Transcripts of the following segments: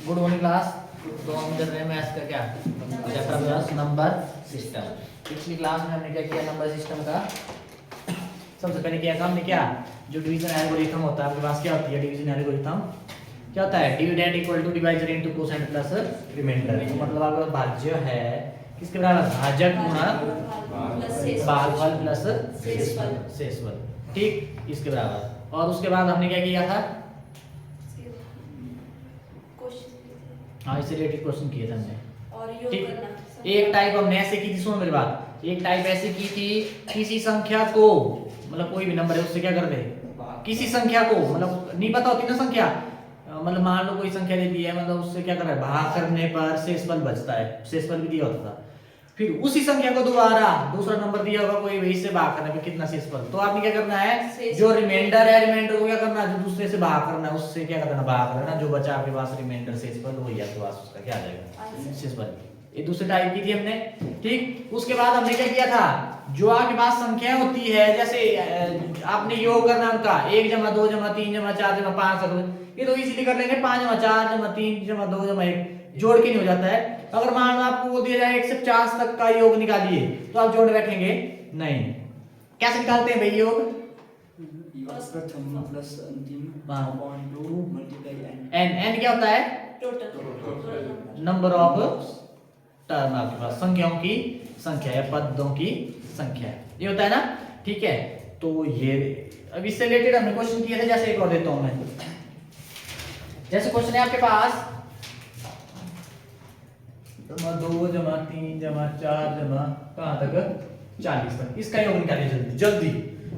Good morning class. तो हम कर रहे हैं मैथ्स का क्या चैप्टर प्लस नंबर सिस्टम। पिछली क्लास में हमने क्या किया, नंबर सिस्टम का सबसे पहले किया था हमने क्या, जो डिवीजन एल्गोरिथम होता है आपके पास क्या होती है डिवीजन एल्गोरिथम, क्या होता है dividend equal to divisor into quotient plus remainder. तो मतलब आपका भाज्य है किसके बराबर, भाजक गुणा भागफल प्लस शेषफल, ठीक इसके बराबर। और उसके बाद हमने क्या किया था, हाँ इससे रिलेटेड क्वेश्चन किए थे हमने, और योग ठीक। करना। एक टाइप हमने ऐसे की थी, सुनो मेरी बात, एक टाइप ऐसे की थी किसी संख्या को, मतलब कोई भी नंबर है उससे क्या कर दे, किसी संख्या को, मतलब नहीं पता होती ना संख्या, मतलब मान लो कोई संख्या दे दी है, मतलब उससे क्या कर रहा है, भाग करने पर शेषफल बचता है, शेषफल भी दिया होता था। फिर उसी संख्या को दोबारा दूसरा नंबर दिया होगा कोई, वही से भाग करने पे कितना शेषफल, तो आपने क्या करना है, जो रिमाइंडर है रिमाइंडर को क्या करना है, जो दूसरे से भाग करना है उससे क्या करना, भाग करना, जो बचा आपके पास रिमाइंडर शेषफल वही आपके पास उसका क्या आ जाएगा शेषफल। ये दूसरे टाइप की थी हमने, ठीक। उसके बाद हमने क्या किया था, जो आपके पास संख्या होती है, जैसे आपने योग करना उनका 1 जमा 2 जमा 3 जमा 4 जमा 5 तक, ये तो इजीली कर लेंगे, 5 जमा 4 जमा 3 जमा 2 जमा 1 जोड़ के नहीं हो जाता है। अगर मान लो आपको बोल दिया जाए 1 से 50 तक का योग निकालिए, तो आप जोड़ बैठेंगे नहीं। कैसे निकालते हैं भाई योग, प्रथम प्लस अंतिम हाँ। अपॉन 2 मल्टीप्लाई एन, एन क्या होता है, टोटल नंबर ऑफ टर्म, आपके पास संख्याओं की संख्या या पदों की संख्या, ये होता है ना, ठीक है। तो ये अब इससे रिलेटेड हमने क्वेश्चन किए थे, जैसे एक और देता हूं मैं, जैसे क्वेश्चन है आपके पास जमा 2 जमा 3 जमा 4 जमा कहां तक 40 तक, इसका योग निकालिए जल्दी जल्दी,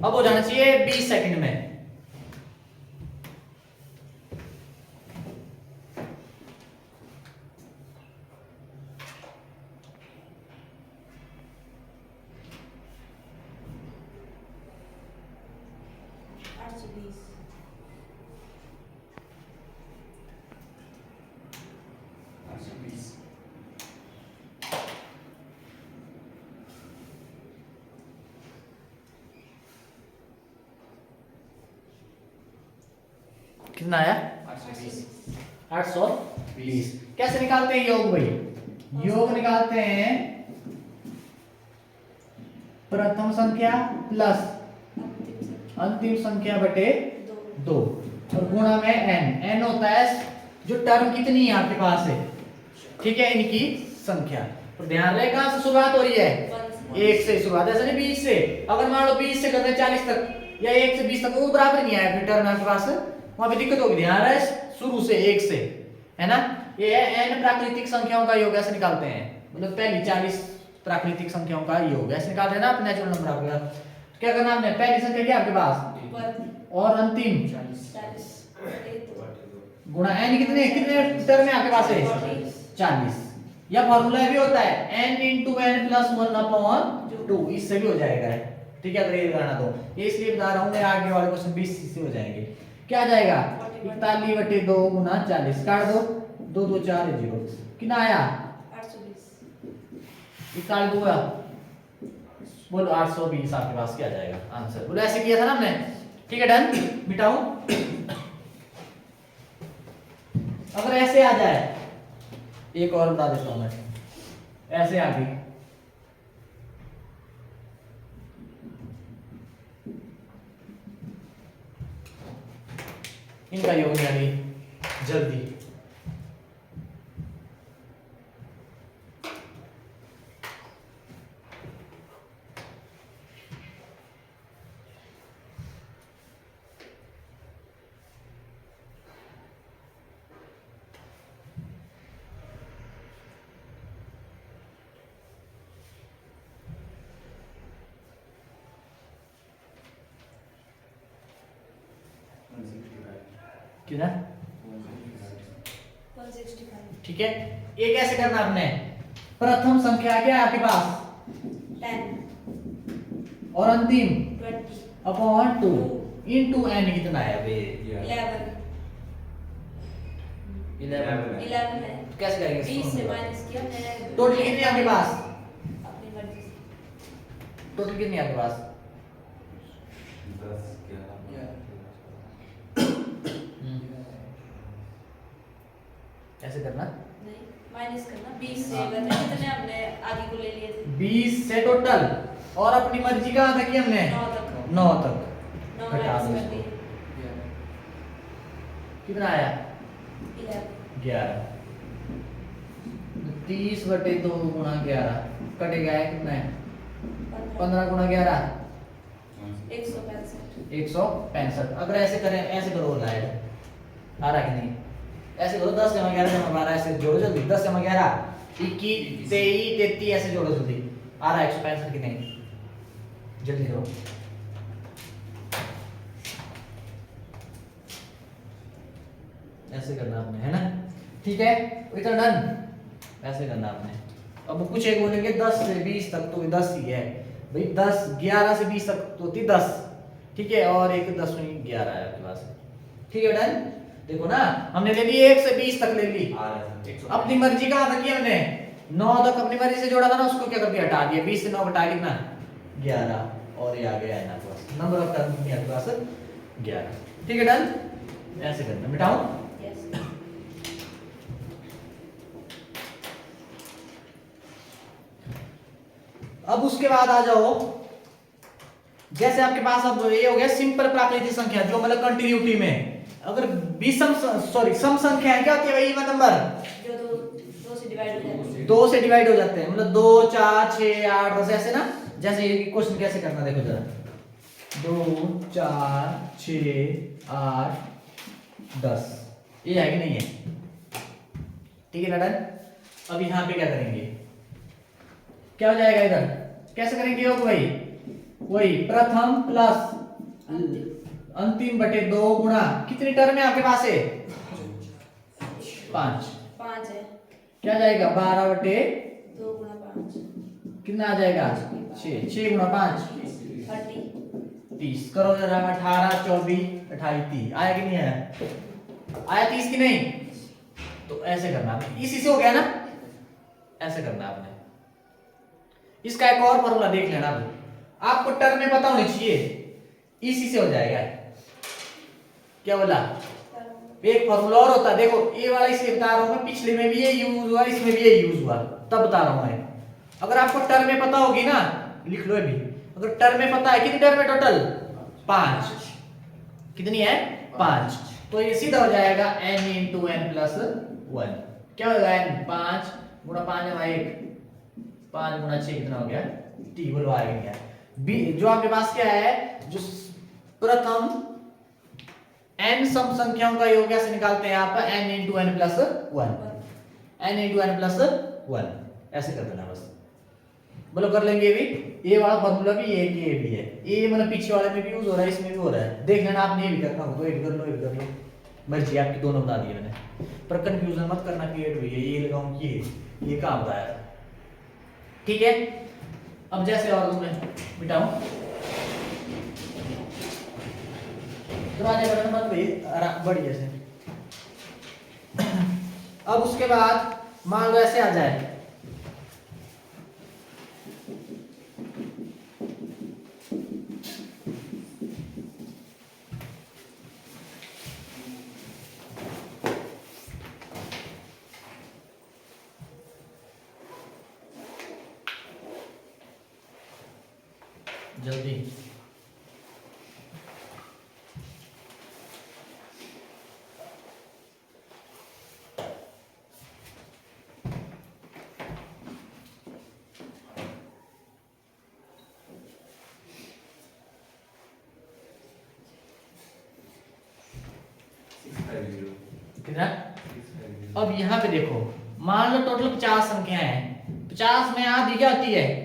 अब हो जाना चाहिए 20 सेकंड में। कितना आया 820। कैसे निकालते हैं योग भाई, योग निकालते हैं प्रथम संख्या प्लस अंतिम संख्या बटे 2 और गुणा में एन, एन होता है जो टर्म कितनी है आपके पास है, ठीक है, इनकी संख्या। तो ध्यान रहे कहां से शुरुआत हो रही है, 1 से शुरुआत, ऐसा नहीं 20 से। अगर मान लो 20 से करते हैं 40 तक या 1 से 20 तक, वो बराबर नहीं आया फिर टर्म आपके पास, वहां पे दिक्कत होगी। ध्यान रहे शुरू से 1 से, है ना। ये n प्राकृतिक संख्याओं का योग ऐसे निकालते हैं, मतलब पहली 40 प्राकृतिक संख्याओं का योग ऐसे निकालते हैं ना, अपने नेचुरल नंबर आपके पास। तो क्या करना हमने, पहली संख्या क्या आपके पास और अंतिम 40 गुणा n, कितने कितने टर्म में आपके पास है 40। या फॉर्मूला भी होता है n into n plus 1/2, इससे भी हो जाएगा, ठीक है। अगर ये लगाना तो ये इसलिए बता रहा हूं मैं, आगे वाले क्वेश्चन 20 से हो जाएंगे। क्या जाएगा 41/2 गुना 40, काट दो 2 2 4 0, कितना आया 41 हुआ, बोलो 820 आपके पास क्या जाएगा आंसर, बोलो ऐसे किया था ना हमने, ठीक है। डन, मिटाओ। अगर ऐसे आ जाए, एक और बता देता हूं मैं, ऐसे आ गई, इनका योग यानी जल्दी, कितना, 165 ठीक है। ये कैसे करना आपने, प्रथम संख्या क्या है आपके पास 10 और अंतिम 20 अपॉन 2 इनटू n, कितना है बे 11 11 है। कैसे करेंगे, 20 से माइनस किया मैंने, टोटल कितनी है आपके पास, अपनी मर्जी से। टोटल कितनी है आपके पास 10 11 ऐसे ऐसे करना, नहीं माइनस करना 20 से बता कितने हमने आगे को ले लिए थे 20 से टोटल, और अपनी मर्जी कहाँ तक की हमने 9 तक 9 तक 9 घटा दो माइनस कर इसको। दिए कितना आया 11 11। 30 बटे 2 गुणा 11 कटेगा है कितना है 15 गुणा 11 165 165। अगर ऐसे करें, ऐसे करो लाइट आ रहा कि नहीं, ऐसे करो 10 जमा 11 जमा 12 ऐसे जोड़ो जल्दी, 10 जमा 11 21 23 33 ऐसे जोड़ो जल्दी, आ रहा है 165 कि नहीं, जल्दी करो। ऐसे करना आपने, है ना, ठीक है, इतना डन। ऐसे करना आपने। अब कुछ एक बोलेंगे 10 से 20 तक तो 10 ही है भाई, 10 11 से 20 तक तो होती 10, ठीक है, और एक 10वीं 11 है आपके पास, ठीक है, डन। देखो ना, हमने ले ली 1 से 20 तक ले ली, अपनी मर्जी कहाँ तक की हमने 9 तक अपनी मर्जी से जोड़ा था ना, उसको क्या कर दिया, हटा दिया, 20 से 9 घटा कितना 11, और ये आ गया है ना आपके पास नंबर ऑफ टर्म आपके पास 11, ठीक है, डन। ऐसे करना, मिटाओ। यस अब उसके बाद आ जाओ, जैसे आपके पास अब ये हो गया सिंपल प्राकृतिक संख्या, जो मतलब कंटिन्यूटी में, अगर विषम सम संख्या है क्या होती है भाई, इवन नंबर जो दो से डिवाइड हो जाते हैं 2 से डिवाइड हो जाते हैं, मतलब 2 4 6 8 10 ऐसे ना। जैसे ये क्वेश्चन कैसे करना देखो जरा, 2 4 6 8 10, ये है कि नहीं है, ठीक है लड़न। अब यहाँ पे क्या करेंगे, क्या हो जाएगा इधर, कैसे करेंगे योग भाई, वही प्रथम प्लस अंतिम बटे 2 गुणा कितनी टर्म है आपके पास है 5, 5 है क्या जाएगा 12 बटे 2 गुणा 5 कितना आ जाएगा 6, 6 गुणा 5 30 30, करो जरा 18 24 28 30, आया कि नहीं आया, आया 30 की नहीं, तो ऐसे करना आपने, इसी से हो गया ना, ऐसे करना आपने। इसका एक और फॉर्मूला देख लेना, अब आपको टर्म में पता होनी चाहिए, इसी से हो जाएगा, क्या बोला, एक फॉर्मूला और होता है, देखो ये वाला इसलिए बता रहा हूं मैं, पिछले में भी ये यूज हुआ, इसमें भी ये यूज हुआ, तब बता रहा हूं मैं। अगर आपको टर्म में पता होगी ना, लिख लो अभी, अगर टर्म में पता है, कितनी टर्म है टोटल 5, कितनी है 5, तो ये सीधा हो जाएगा n into n plus 1, क्या होगा n 5 गुणा 5 जमा 1, 5 गुणा 6 कितना हो गया t, बोलो आ गया। जो आपके पास क्या है, जो प्रथम n सम संख्याओं का योग कैसे निकालते हैं आप, n into n plus 1, n into n plus 1, ऐसे कर देना बस, बोलो कर लेंगे भी, ये वाला फॉर्मूला भी ये भी है, ये मतलब पीछे वाले में भी यूज हो रहा है, इसमें भी हो रहा है, देख लेना आपने, ये भी करना हो तो ये भी कर लो, ये भी कर लो, मर्जी आपकी, दोनों बता दिए मैंने, पर कंफ्यूजन मत करना कि ये लगाऊं कि ये कहां बताया था, ठीक है। अब जैसे और मैं मिटाऊं, दरवाजे बटन मत भाई, बढ़िया से। अब उसके बाद मान लो ऐसे आ जाए, जल्दी कितना। अब यहाँ पे देखो, मान लो टोटल 50 संख्या है, 50 में आधी क्या होती है,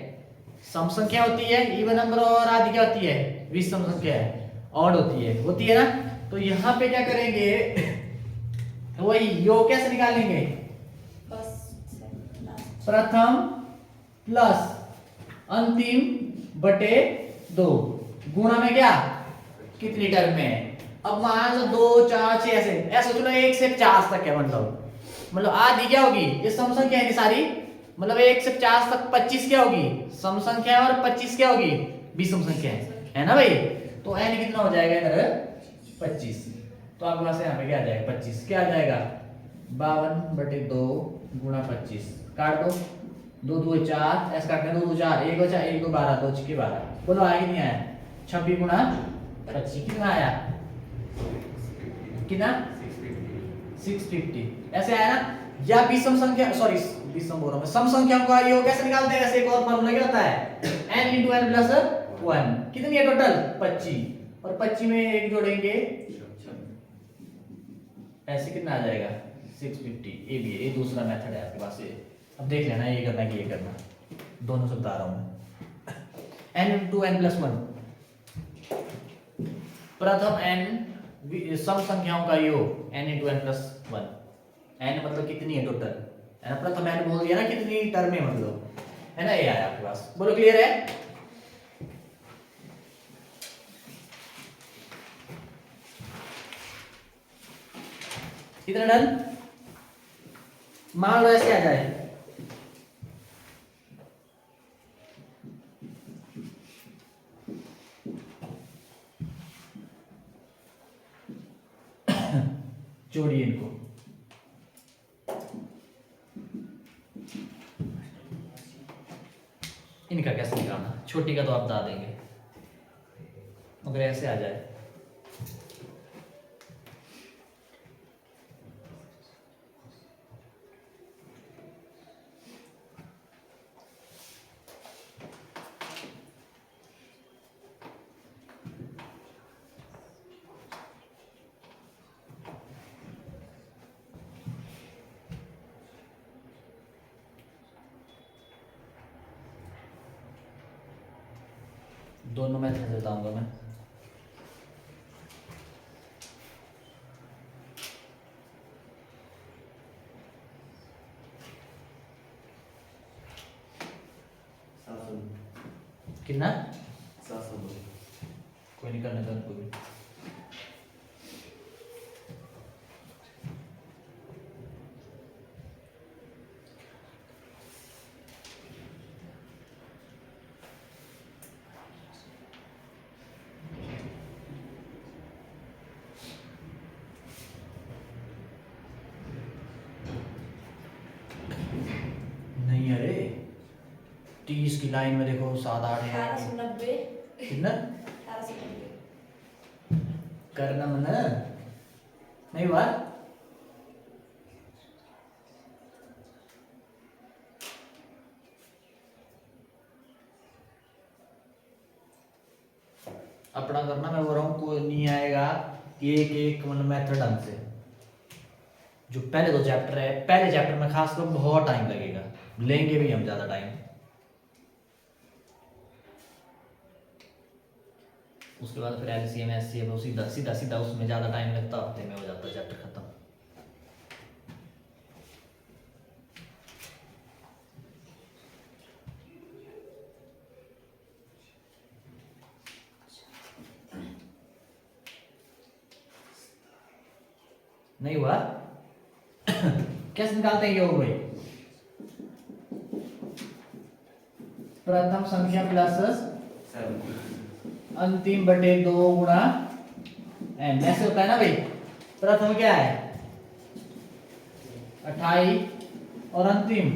सम संख्या होती है, इवन नंबर, और आधी क्या होती है विषम संख्या है, ऑड होती है ना। तो यहाँ पे क्या करेंगे, वही योग कैसे निकालेंगे, प्रथम प्लस अंतिम बटे 2 गुणा में क्या कितनी टर्म में है। अब मान लो 2 4 6 ऐसे ऐसे चलो 1 से 50 तक है, मतलब आधी क्या होगी, ये सम संख्या है सारी, मतलब 1 से 50 तक 25 क्या होगी सम संख्या और 25 क्या होगी विषम संख्या है ना भाई। तो n कितना हो जाएगा इधर 25, तो आपके पास यहाँ पे क्या आ जाएगा 25, क्या आ जाएगा 52/2 गुणा 25 काट दो, 2 2 4 ऐसे काटने 2 2 4 1 बचा 1 2 12 2 6 12 बोलो आया कि नहीं आया 26 गुणा 25 कितना आया कितना 650 ऐसे आया ना। या विषम संख्या सॉरी विषम बोल रहा मैं सम संख्याओं का योग कैसे निकालते हैं ऐसे एक और फार्मूला क्या होता है n × n + 1 कितनी है टोटल 25 और 25 में एक जोड़ेंगे ऐसे कितना आ जाएगा 650 ये भी है ये दूसरा मेथड है आपके पास ये अब देख लेना ये करना कि ये करना दोनों से बता रहा हूं मैं n × n + 1 प्रथम n सम संख्याओं का योग n × n + 1 n मतलब कितनी है टोटल है ना प्रथम n बोल दिया ना कितनी टर्म है मतलब है ना ये आया आपके पास बोलो क्लियर है। कितना डन मान लो ऐसे आ जाए जोड़िए इनको इनका कैसे निकालना छोटी का तो आप बता देंगे अगर ऐसे आ जाए दोनों मेथड बताऊंगा मैं कितना कोई नहीं करने का कोई नहीं अरे 30 की लाइन में देखो 7 8 है 1890 कितना 1890 करना मन नहीं हुआ अपना करना मैं बोल रहा हूँ कोई नहीं आएगा एक एक मतलब मेथड ढंग से जो पहले दो चैप्टर है पहले चैप्टर में खासकर बहुत टाइम लगेगा लेंगे भी हम ज्यादा टाइम उसके बाद फिर एलसीएम एससीएम सीधा सीधा सीधा उसमें ज्यादा टाइम लगता हफ्ते में हो जाता चैप्टर खत्म। नहीं हुआ कैसे निकालते हैं योग भाई प्रथम संख्या प्लस अंतिम बटे 2 गुणा n ऐसे होता है ना भाई प्रथम क्या है 28 और अंतिम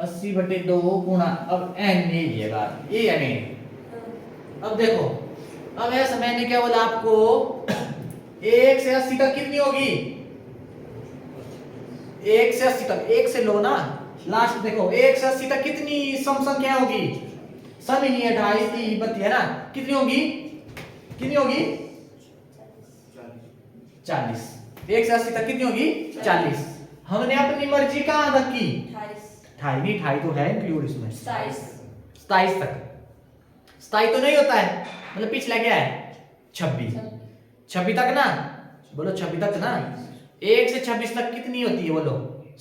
80/2 गुणा अब n ये है बात ये है नहीं अब देखो अब ऐसा मैंने क्या बोला आपको 1 से 80 तक कितनी होगी 1 से 80 तक 1 से लो ना लास्ट देखो 1 से 80 तक कितनी सम संख्या होगी सम ही नहीं है 28 30 32 है ना कितनी होगी 40 1 से 80 तक कितनी होगी 40 हमने अपनी मर्जी कहां तक की 28 नहीं 28 तो है इंक्लूड इसमें 27 तक 27 तो नहीं होता है मतलब पिछला क्या है 26 तक ना बोलो 26 तक ना 1 से 26 तक कितनी होती है बोलो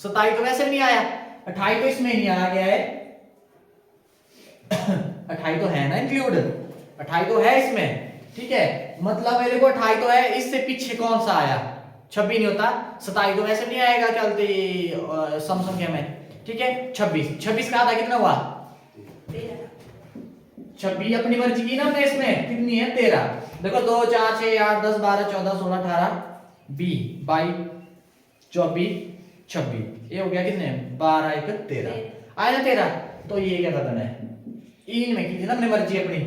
27 तो वैसे भी नहीं आया 28 तो इसमें नहीं आ गया है 28 तो है ना इंक्लूड 28 तो है इसमें ठीक है मतलब मेरे को 28 तो है इससे पीछे कौन सा आया 26 नहीं होता 27 तो वैसे नहीं आएगा क्या बोलते सम संख्या में ठीक है 26 का आधा कितना हुआ 26 अपनी मर्जी की ना हमने इसमें कितनी है 13 देखो 2 4 6 8 10 12 14 16 18 20 22 24 26 ये हो गया कितने 12 1 13 आया ना 13। तो ये क्या करना है इन में की थी ना हमने मर्जी अपनी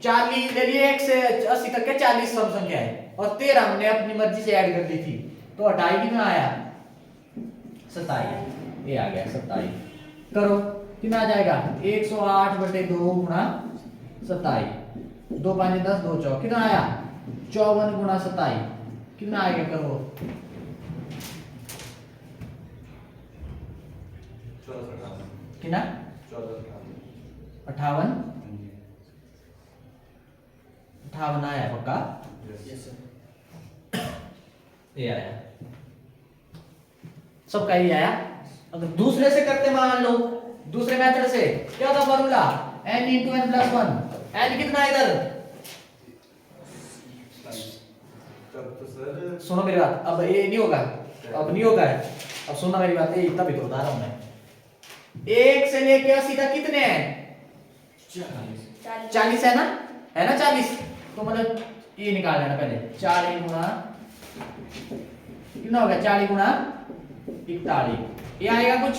40 ले लिए 1 से 80 तक के 40 सम संख्या है और 13 हमने अपनी मर्जी से ऐड कर दी थी तो 28 कितना आया 27 ये आ गया 27 करो कितना आ जाएगा 108 बटे 2 गुणा 27 2 5 10 2 4 कितना आया 54 गुणा 27 कितना आएगा करो 14 कितना 58 58 आया पक्का Yes, sir. ये आया सबका ये आया। अगर दूसरे से करते मान लो दूसरे मेथड से क्या था formula n into n plus 1 n कितना है इधर तब तो सर सुनो मेरी बात अब ये नहीं होगा अब नहीं होगा अब सुनना मेरी बात ये इतना भी तो बता रहा हूं मैं 1 से लेके 80 तक कितने हैं 40 है ना 40 तो मतलब ये निकाल लेना पहले 40 गुणा कितना हो गया 40 गुणा 41 ये आएगा कुछ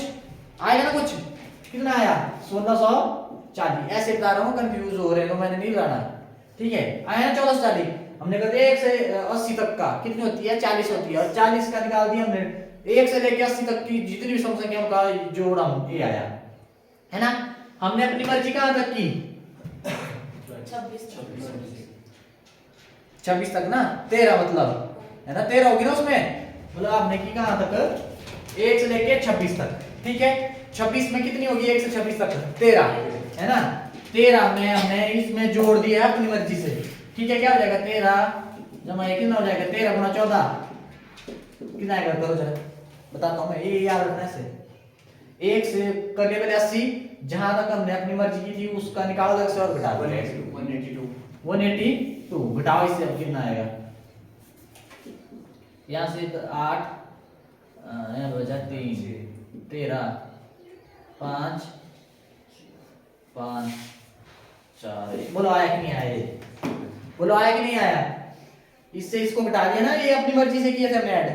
आएगा ना कुछ कितना आया 1640 ऐसे बता रहा हूँ कंफ्यूज हो रहे हो मैंने नहीं लाना ठीक है आया ना 1440 हमने कर दिया 1 से 80 तक का कितनी होती है 40 होती है और 40 का निकाल दिया हमने 1 से लेके 80 तक की जितनी भी संख्याओं का जोड़ा ये आया है ना। हमने अपनी मर्जी कहां तक की 26 तक ना 13 मतलब है ना 13 होगी ना उसमें मतलब आपने की कहां तक 1 से लेके 26 तक ठीक है 26 में कितनी होगी 1 से 26 तक 13 है ना 13 में हमने इसमें जोड़ दिया अपनी मर्जी से ठीक है क्या हो जाएगा 13 जमा ये कितना हो जाएगा 13 गुणा 14 कितना आएगा करो जरा बताता हूं मैं ये याद रखना से 1 से कर लिया पहले 80 जहां तक हमने अपनी मर्जी की थी उसका निकालो 10 और घटा दो 182 घटाओ इससे अब कितना आएगा यहाँ से 8 यहाँ बचा 3 13 5 5 4 बोलो आया कि नहीं आया ये बोलो आया कि नहीं आया इससे इसको घटा दिया ना ये अपनी मर्जी से किया था हमने ऐड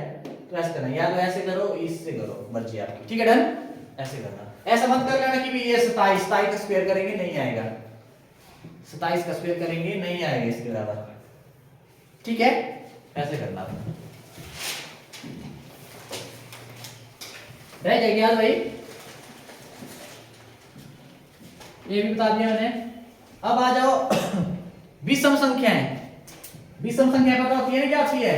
तो ऐसे करना या तो ऐसे करो इससे करो मर्जी आपकी ठीक है डन ऐसे करना ऐसा मत कर लेना कि भी ये 27 का स्क्वायर करेंगे नहीं आएगा 27 का स्क्वायर करेंगे नहीं आएगा इसके बराबर ठीक है ऐसे करना रह जाएगी याद भाई ये भी बता दिया मैंने। अब आ जाओ विषम संख्याएं विषम संख्या पता होती है ना क्या होती है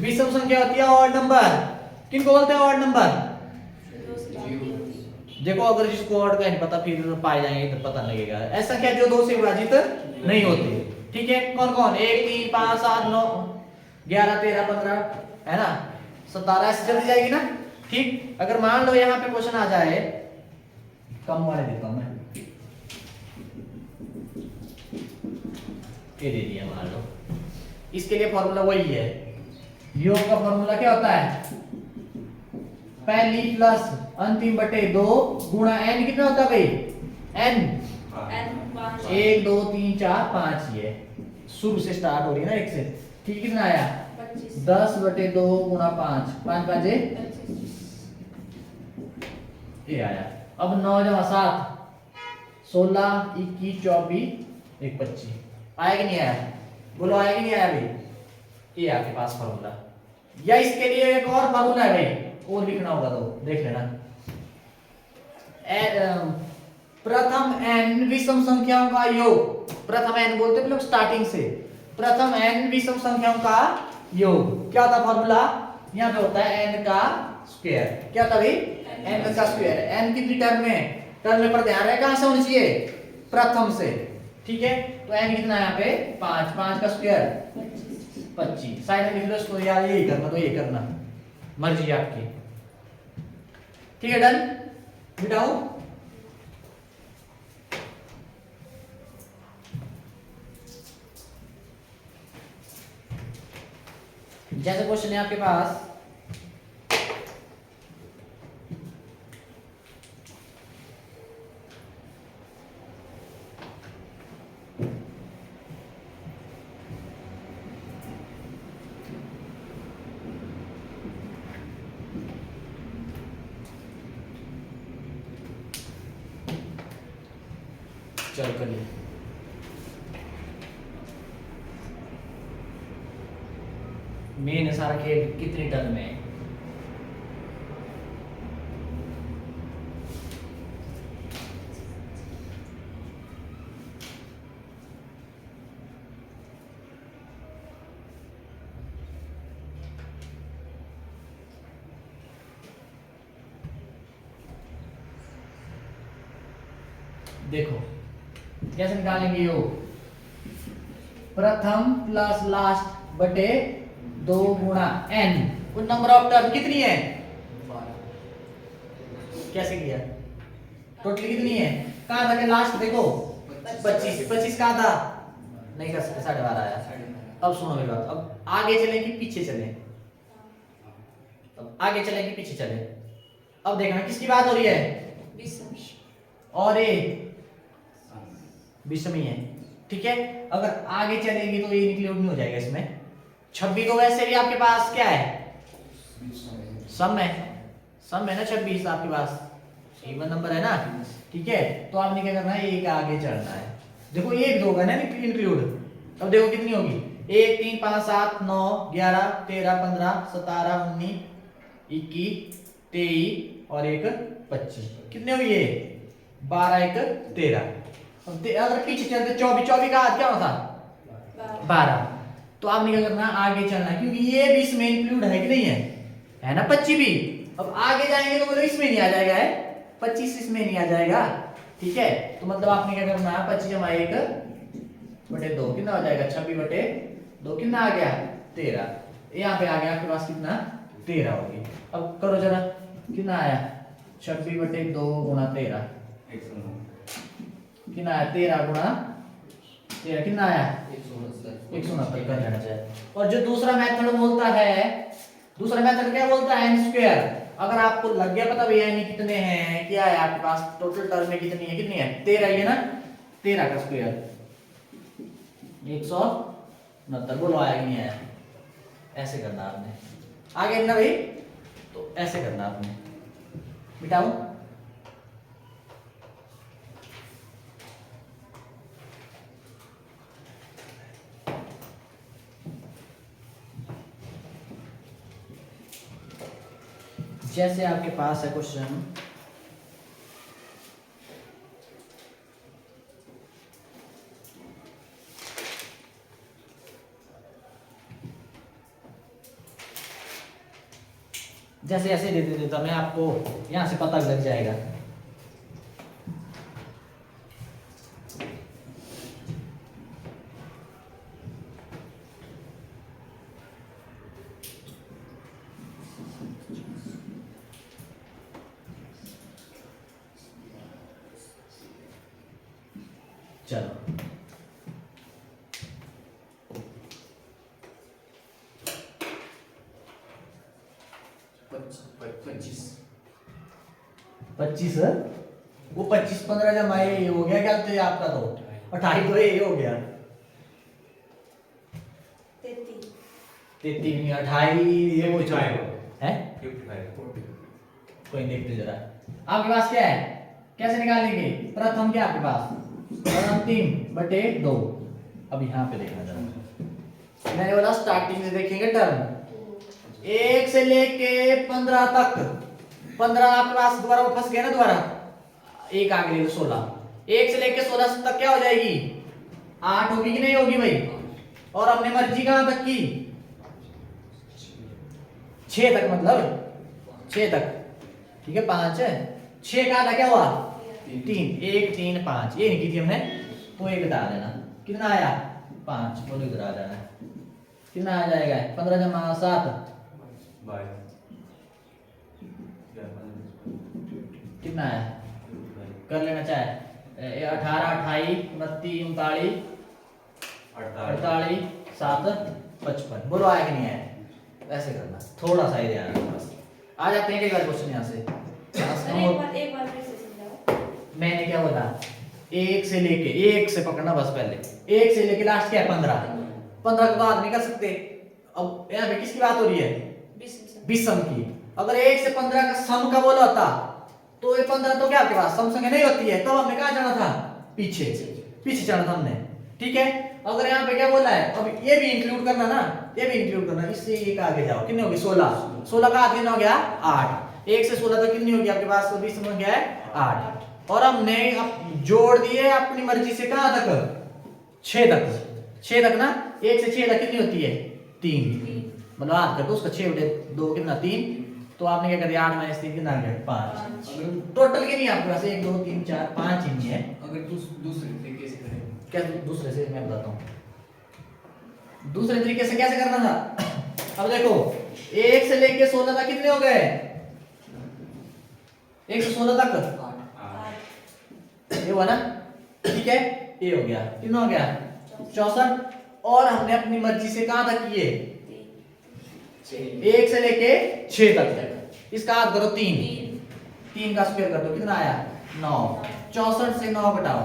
विषम संख्या होती है ऑड नंबर किनको बोलते हैं ऑड नंबर देखो अगर जिसको ऑड का नहीं पता फिर पाए जाएंगे तो पता लगेगा ऐसा क्या जो 2 से विभाजित नहीं होती ठीक है कौन कौन 1 3 5 7 9 11 13 15 है ना 17 ऐसे चलती जाएगी ना ठीक। अगर मान लो यहाँ पे क्वेश्चन आ जाए कम वाले देता हूं मैं ये दे दिया मान लो इसके लिए फॉर्मूला वही है योग का फॉर्मूला क्या होता है पहली प्लस अंतिम बटे 2 गुणा n कितना होता है भाई n 1 2 3 4 5 ये शुरू से स्टार्ट हो रही है ना 1 से ठीक कितना आया 10 बटे 2 गुणा 5 5 5 ये आया। अब 9 जमा 7 16 21 24 1 25 आया कि नहीं आया बोलो आया कि नहीं आया भाई ये आपके पास फॉर्मूला या इसके लिए एक और फॉर्मूला है भाई और लिखना होगा तो देख लेना प्रथम n विषम संख्याओं का योग प्रथम n बोलते हैं लोग स्टार्टिंग से प्रथम n विषम संख्याओं का योग क्या होता फॉर्मूला यहाँ पे होता है n का स्क्वायर क्या होता भाई n का स्क्वायर n कितनी टर्म में पर ध्यान रहे कहां से होनी चाहिए प्रथम से ठीक है तो n कितना है यहाँ पे 5 5 का स्क्वायर 25 साइड में लिख लो इसको यार यही करना तो ये करना मर्जी आपकी ठीक है डन मिटाओ जैसे क्वेश्चन है आपके पास चल करिए। मेन सारा खेल कितनी टर्म में है? देखो कैसे निकालेंगे यो, प्रथम प्लस लास्ट बटे 2 गुणा n, उन नंबर ऑफ टर्म कितनी है? कैसे किया? टोटल कितनी है? कहां था कि लास्ट देखो 25, 25 कहां था? नहीं कर सकते, 12.5 आया। अब सुनो मेरी बात, अब आगे चले कि पीछे चले? अब आगे चले कि पीछे चले? अब देखना किसकी बात हो रही है? और ये विषमी है, ठीक है। अगर आगे चलेंगे तो ये इंक्लूड नहीं हो जाएगा इसमें। 26 तो वैसे भी आपके पास क्या है? सम है, सम है ना 26 आपके पास, इवन नंबर है ना, ठीक है। तो आपने क्या करना है, एक आगे चढ़ना है। देखो एक दो का ना इंक्लूड, अब देखो कितनी होगी, 1 3 5 7 9 11 13 15 17 19 21 23 और 1 25, कितने हुई ये? 12 1 13। अगर पीछे चलते 24, 24 का हाथ क्या होता? 12। तो आपने क्या करना, आगे चलना, क्योंकि ये भी इसमें इंक्लूड है कि नहीं है ना 25 भी। अब आगे जाएंगे तो मतलब इसमें नहीं आ जाएगा, है 25 इसमें नहीं आ जाएगा, ठीक है। तो मतलब आपने क्या करना, 25 जमा 1 बटे 2 कितना हो जाएगा? 26 बटे 2 कितना आ गया? 13। यहाँ पे आ गया आपके पास कितना? 13 होगी। अब करो जरा, कितना आया? 26 बटे 2 गुणा 13 कितना आया? 13 गुणा 13 कितना आया? 169 कर लेना चाहिए। और जो दूसरा मेथड बोलता है, दूसरा मेथड क्या बोलता है? n square. अगर आपको लग गया पता भैया n कितने हैं, क्या है आपके पास टोटल टर्म में कितनी है? कितनी है? 13 ही है ना, 13 का स्क्वायर 169। बोलो आया कि नहीं आया? ऐसे करना आपने, आगे ना भाई, तो ऐसे करना आपने। मिटाओ, जैसे आपके पास है क्वेश्चन, जैसे ऐसे दे देता मैं आपको, यहां से पता लग जाएगा। चलो 25 वो 25 15 जमा ये हो गया क्या? तो आपका तो 28 तो ये हो गया, 33 नहीं 28 ये वो है 55 कोई देखते जरा। आपके पास क्या है, कैसे निकालेंगे? प्रथम क्या आपके पास? अंतिम बटे 2। अब यहाँ पे देखना जरा, मैंने बोला स्टार्टिंग से देखेंगे टर्म 1 से लेके 15 तक। 15 आपके पास दोबारा वो फंस गया ना, दोबारा एक आगे ले 16। 1 से लेके 16 तक क्या हो जाएगी? 8 होगी कि नहीं होगी भाई? और हमने मर्जी कहां तक की? 6 तक, मतलब 6 तक, ठीक है। 5 है, 6 का आधा क्या हुआ? 3 1 3 5, ये नहीं की थी हमने, तो एक घटा देना। कितना आया? 5, बोलो इधर आ जाना। कितना आ जाएगा? 15 जमा 7 कितना आया? कर लेना चाहे 18 28 29 39 48 7 55। बोलो आया कि नहीं आया? ऐसे करना, थोड़ा सा ही ध्यान रखना बस। आ जाते हैं कई बार क्वेश्चन यहाँ से। एक बार फिर से समझाओ। मैंने क्या बोला? 1 से लेके, 1 से पकड़ना बस पहले, 1 से लेके लास्ट क्या है? 15। 15 के बाद नहीं कर सकते। अब यहाँ पे किसकी बात हो रही है? विषम की। अगर 1 से 15 का सम का बोला था तो ये 15 तो क्या आपके पास सम संख्या नहीं होती है, तब हमने कहा जाना था? पीछे पीछे चढ़ना था हमने, ठीक है। अगर यहाँ पे क्या बोला है, अब ये भी इंक्लूड करना ना, ये भी इंक्लूड करना, इससे एक आगे जाओ, कितने हो गए 16, 16 का आगे हो गया 8, 1 से 16 तक कितनी होगी आपके पास, तो 20 में गया है 8, और हमने अब जोड़ दिए अपनी मर्जी से कहां तक, 6 तक, 6 तक ना, 1 से 6 तक कितनी होती है 3, मतलब आठ कर दो उसका 6 बटे 2 कितना 3, तो आपने क्या कर दिया 8 माइनस 3 कितना आ गया 5, अगर टोटल कितनी है आपके पास 1 2 3 4 5 ही है। अगर दूसरे तरीके से करें, क्या दूसरे से मैं बताता हूँ दूसरे तरीके से कैसे करना था। अब देखो 1 से लेके 16 तक कितने हो गए, 1 से 16 तक 8 ये हुआ ना, ठीक है, ये हो गया, कितना हो गया 64, और हमने अपनी मर्जी से कहां तक किए, 1 से लेके 6 तक, इसका आधा करो 3 का स्क्वायर कर दो, कितना आया 9, 64 से 9 घटाओ,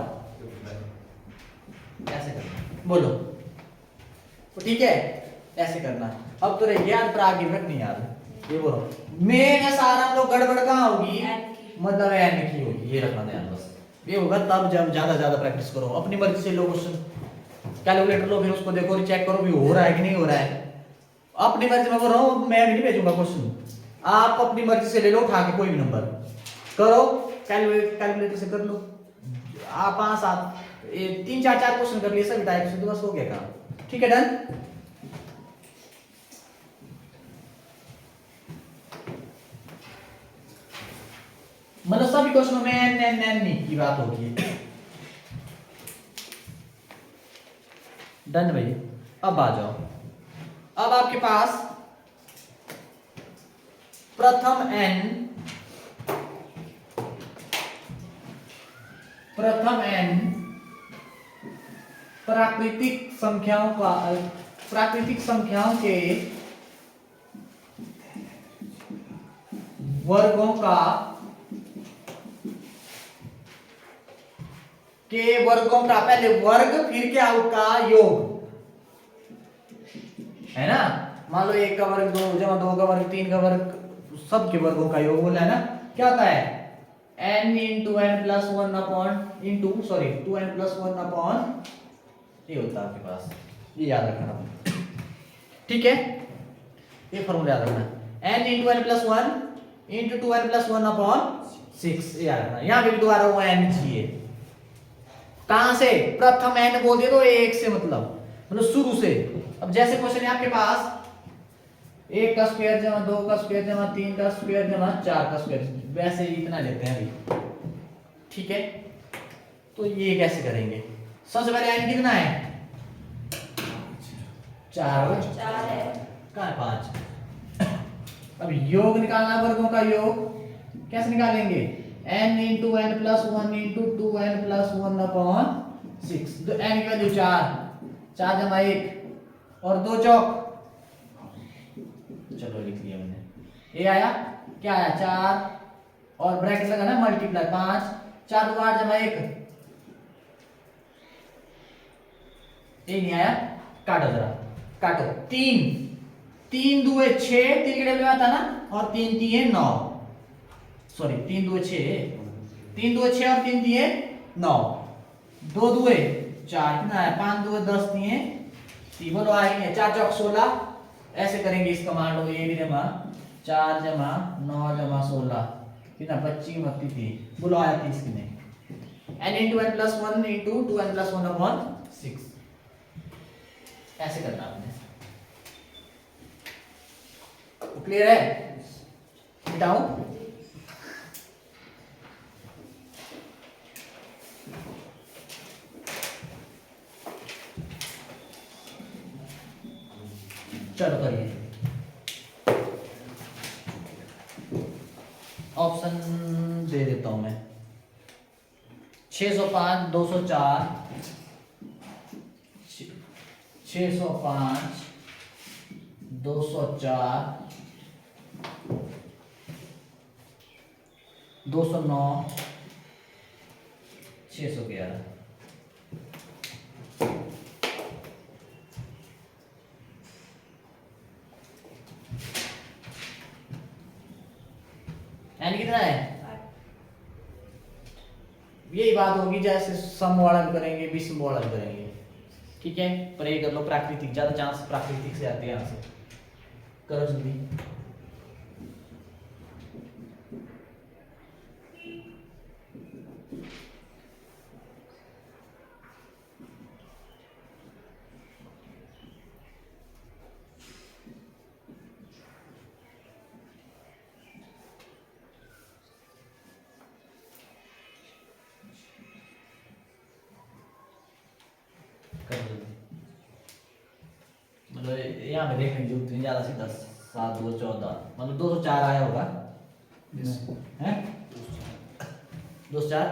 ऐसे करना, बोलो तो ठीक है, ऐसे करना। अब तो रह गया प्रागिवक नहीं याद, ये बोलो मेन है सारा, हम लोग गड़बड़ कहाँ होगी, मतलब एन की होगी, ये रखना ध्यान बस, ये होगा तब जब ज्यादा प्रैक्टिस करो, अपनी मर्जी से लो क्वेश्चन कैलकुलेटर लो, फिर उसको देखो चेक करो भी हो रहा है कि नहीं हो रहा है, अपनी मर्जी में बोल रहा हूँ, मैं भी नहीं भेजूंगा क्वेश्चन, आप अपनी मर्जी से ले लो उठा के कोई भी नंबर करो, कैलकुलेटर से कर लो, आप 5 7 3 4 क्वेश्चन कर लिए सभी टाइप से, तो बस हो गया काम, ठीक है डन। मतलब सभी क्वेश्चनों में एन एन एन की बात होगी, डन भाई। अब आ जाओ, अब आपके पास प्रथम n प्राकृतिक संख्याओं के वर्गों का पहले वर्ग फिर क्या उसका योग है ना, मान लो 1 का वर्ग 2 जमा 2 का वर्ग 3 का वर्ग, सबके वर्गों का योग बोला है ना, क्या होता है n into n plus 1 upon into sorry 2n plus 1 upon, ये होता है आपके पास, ये याद रखना, ठीक है, ये फॉर्मूला याद रखना, n into n plus 1 into 2n plus 1 upon 6, ये याद रखना, यहाँ पे भी दोबारा वो n चाहिए, कहां से, प्रथम n बोल दिया तो 1 से, मतलब शुरू से। अब जैसे क्वेश्चन है आपके पास 1 का स्क्वायर जमा 2 का स्क्वायर जमा 3 का स्क्वायर जमा 4 का स्क्वायर, वैसे ही इतना लेते हैं अभी, ठीक है, तो ये कैसे करेंगे, सबसे पहले n कितना है 4 है, कहाँ है 5, अब योग निकालना, वर्गों का योग कैसे निकालेंगे, n into n plus 1 into 2n plus 1 upon 6, तो n की वैल्यू 4 जमा 1 और 2 चौक, चलो लिख लिया मैंने, ये आया, क्या आया 4 और ब्रैकेट लगा ना मल्टीप्लाई 5, 4 2 8 जमा 1, ये नहीं आया, काटो जरा, काटो, 3 2 6, 3 के डबल में आता ना, और 3 3 9, सॉरी 3 2 6, 3 2 6 और 3 3 9, 2 2 4, कितना है 5 2 10 3 बोलो आएंगे 4 चौक 16, ऐसे करेंगे इसका मान लो, ये भी जमा 4 जमा 9 जमा 16, कितना 25 32, बोलो आया 30 कितने, n into n plus 1 into 2n plus 1 upon 6, ऐसे करना आपने, क्लियर है, मिटाऊं, चलो करिए, ऑप्शन दे देता हूं मैं, 605 204 605 204 209 611, n कितना है यही बात होगी जैसे सम वाला भी करेंगे विषम वाला भी करेंगे, ठीक है। पर ये कर लो प्राकृतिक, ज्यादा चांस प्राकृतिक से आते हैं यहाँ से। करो जल्दी। मतलब यहाँ पे देखने की जरूरत नहीं ज्यादा सी 10 7 2 14 मतलब 204 आया होगा हैं 204।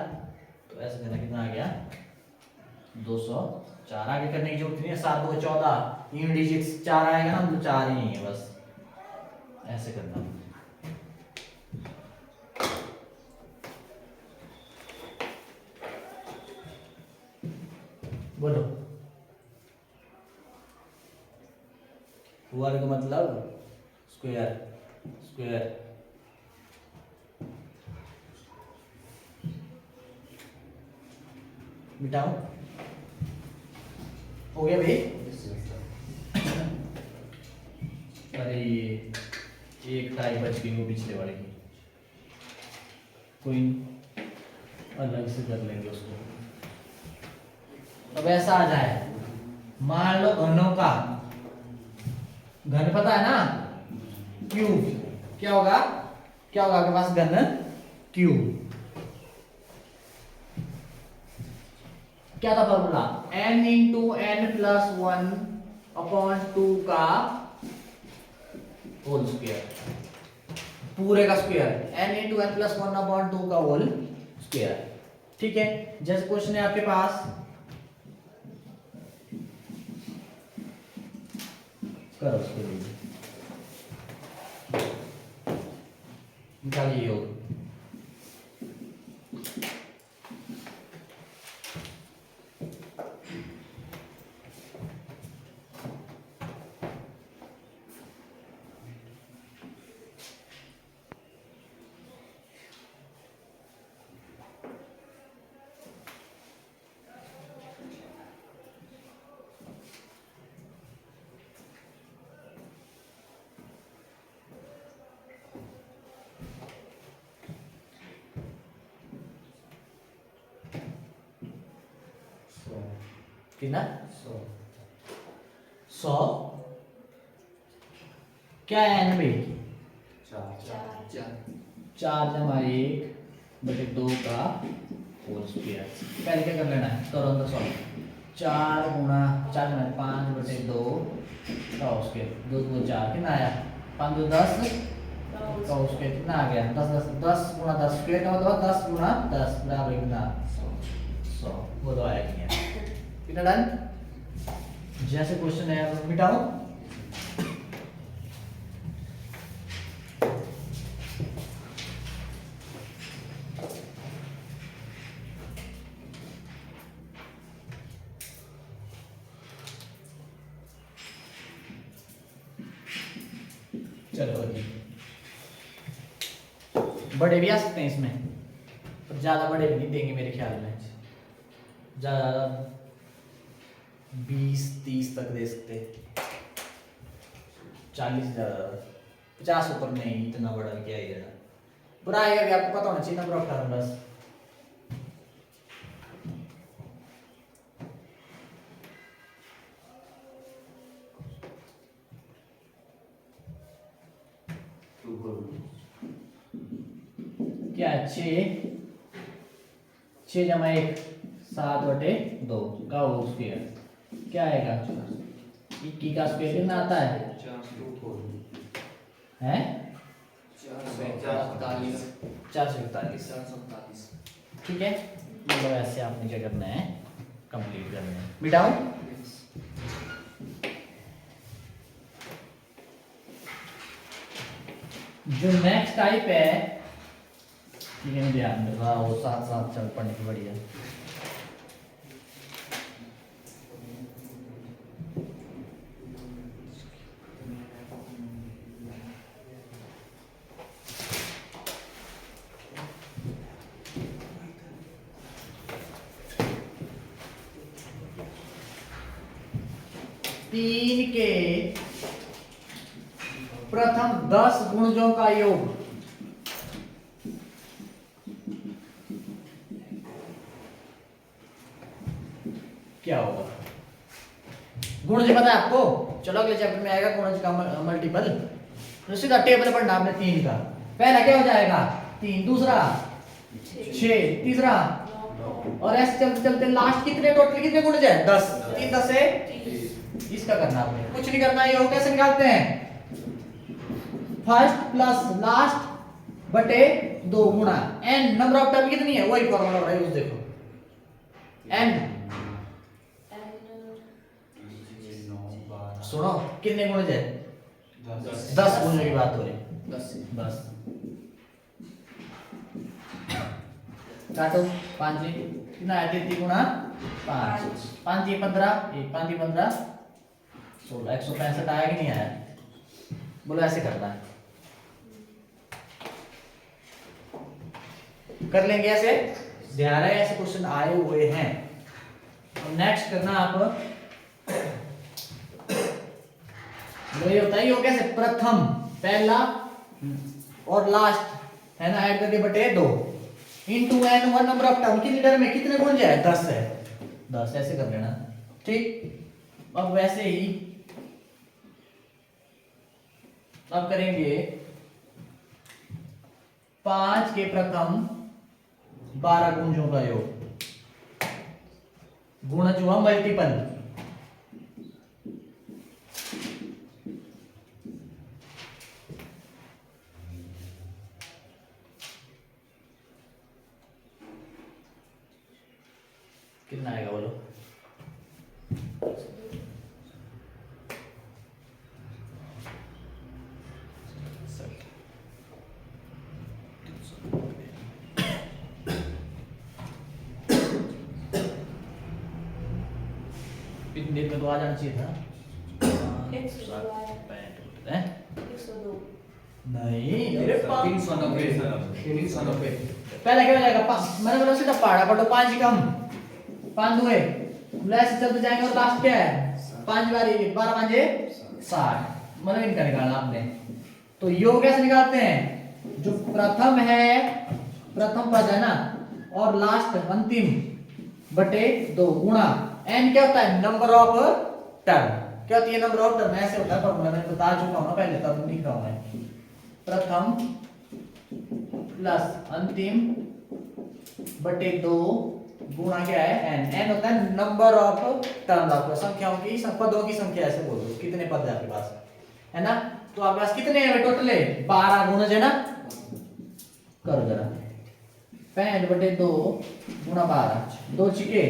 तो ऐसे करना कितना आ गया 204। आगे करने की जरूरत नहीं है, 7 2 14 इन डिजिट्स 4 आएगा ना तो 4 ही है बस, ऐसे करना। बोलो वर्ग मतलब स्क्वायर, स्क्वायर मिटाओ। हो गया भाई। अरे ये एक टाई बच गई वो पिछले वाले की, कोई अलग से कर लेंगे उसको। अब ऐसा आ जाए, मान लो घनों का घन पता है ना क्यूब, क्या होगा क्या होगा आपके पास घन क्यूब। क्या था formula n into n plus 1 upon 2 का होल स्क्वायर, पूरे का square n into n plus 1 upon 2 का होल स्क्वायर, ठीक है। जैसे क्वेश्चन है आपके पास, करो उसको निकालिए योग। कितना 100 क्या है n में 4 जमा 1 बटे 2 का होल स्क्वायर। पहले क्या कर लेना है, करो अंदर सॉल्व। 4 गुणा 4 जमा 5 बटे 2 का होल स्क्वायर, 2 2 4 कितना आया 5 2 10 का होल स्क्वायर कितना आ गया 10 10 10 गुणा 10 स्क्वायर का मतलब 10 गुणा 10 बराबर कितना 100। वो तो आया नहीं है, कितना डन। जैसे क्वेश्चन है अब मिटाओ। चलो जी, बड़े भी आ सकते हैं इसमें, पर ज्यादा बड़े भी नहीं देंगे मेरे ख्याल में, ज्यादा 20-30 तक दे सकते, 40 ज्यादा, 50 ऊपर नहीं, इतना बड़ा क्या ही देना। पूरा आएगा भी आपको पता होना चाहिए नंबर ऑफ टर्म बस। क्या 6 जमा 1 7 बटे 2 का होल स्क्वायर क्या आएगा 21 का स्क्वायर कितना आता है हैं 441। ठीक है, मतलब ऐसे आपने क्या करना है कंप्लीट करना है। मिटाओ जो नेक्स्ट टाइप है, ठीक है ध्यान रखना, वो साथ साथ चल पड़ने की बढ़िया। 3 के प्रथम 10 गुणजों का योग। क्या होगा? गुणज पता है आपको? चलो अगले चैप्टर में आएगा गुणज का मल्टीपल। तो सीधा टेबल पढ़ना आपने 3 का। पहला क्या हो जाएगा? 3, दूसरा 6, तीसरा, और ऐसे चलते चलते लास्ट कितने टोटल कितने गुणज है? 10। 3 10 है, इसका करना आपने, कुछ नहीं करना। ये कैसे निकालते हैं? फर्स्ट प्लस लास्ट बटे 2 गुणा n, नंबर ऑफ टर्म कितनी है? वही फॉर्मूला है, उस देखो n। सुनो कितने गुणज है? 10 गुणजों की बात हो रही है। 10 काटो 5 कितना है? 33 गुणा 5, 5 ये 15, 5 ये 15 16, 165 आया कि नहीं आया? बोलो ऐसे करना है, कर लेंगे ऐसे। ध्यान है ऐसे क्वेश्चन आए हुए हैं। नेक्स्ट करना आप, ये होता है, ये कैसे? प्रथम, पहला और लास्ट है ना, ऐड करके बटे 2 into n, one number of term. कितने टर्म में कितने गुणज है? 10 है। 10 ऐसे कर लेना, ठीक। अब वैसे ही अब करेंगे 5 के प्रथम 12 गुणजों का योग। गुणज हुआ मल्टीपल। कितना आएगा बोलो? इतनी देर में तो आ जाना चाहिए था। 102 नहीं, अरे 390 पहले क्या हो जाएगा? मैंने बोला सीधा पहाड़ा पटो 5 कम 5 दुए, ऐसे चलते जाएंगे और लास्ट क्या है? 5 बारी 12 5 60। मतलब इनका निकालना आपने। तो योग कैसे निकालते हैं? जो प्रथम है, प्रथम पद है ना, और लास्ट अंतिम बटे 2 गुणा n क्या होता है? Number of term. क्या होती है नंबर ऑफ टर्म? ऐसे होता है फॉर्मूला, मैं बता चुका हूं ना पहले, तब लिख रहा हूं मैं। प्रथम प्लस अंतिम बटे 2 गुणा क्या है? n। n होता है नंबर ऑफ टर्म, आपको संख्याओं की, पदों की संख्या ऐसे बोल दो, कितने पद है आपके पास, है ना। तो आपके पास कितने हैं टोटल? 12 गुणज है ना। करो जरा, 65 बटे 2 गुणा 12, 2 छिके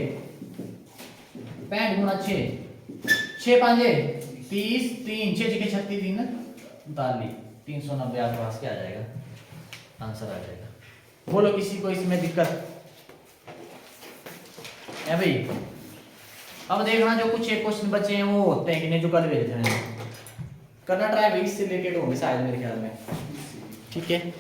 65 गुणा 6, 6 5 30, 3 6 छिके 36, 3 39, 390 आपके पास क्या आ जाएगा? आंसर आ जाएगा। बोलो किसी को इसमें दिक्कत है भाई? अब देखना जो कुछ एक क्वेश्चन बचे हैं वो होते हैं कि नहीं, जो कल भेजे थे करना ट्राई भाई, इससे रिलेटेड होंगे शायद मेरे ख्याल में, ठीक है।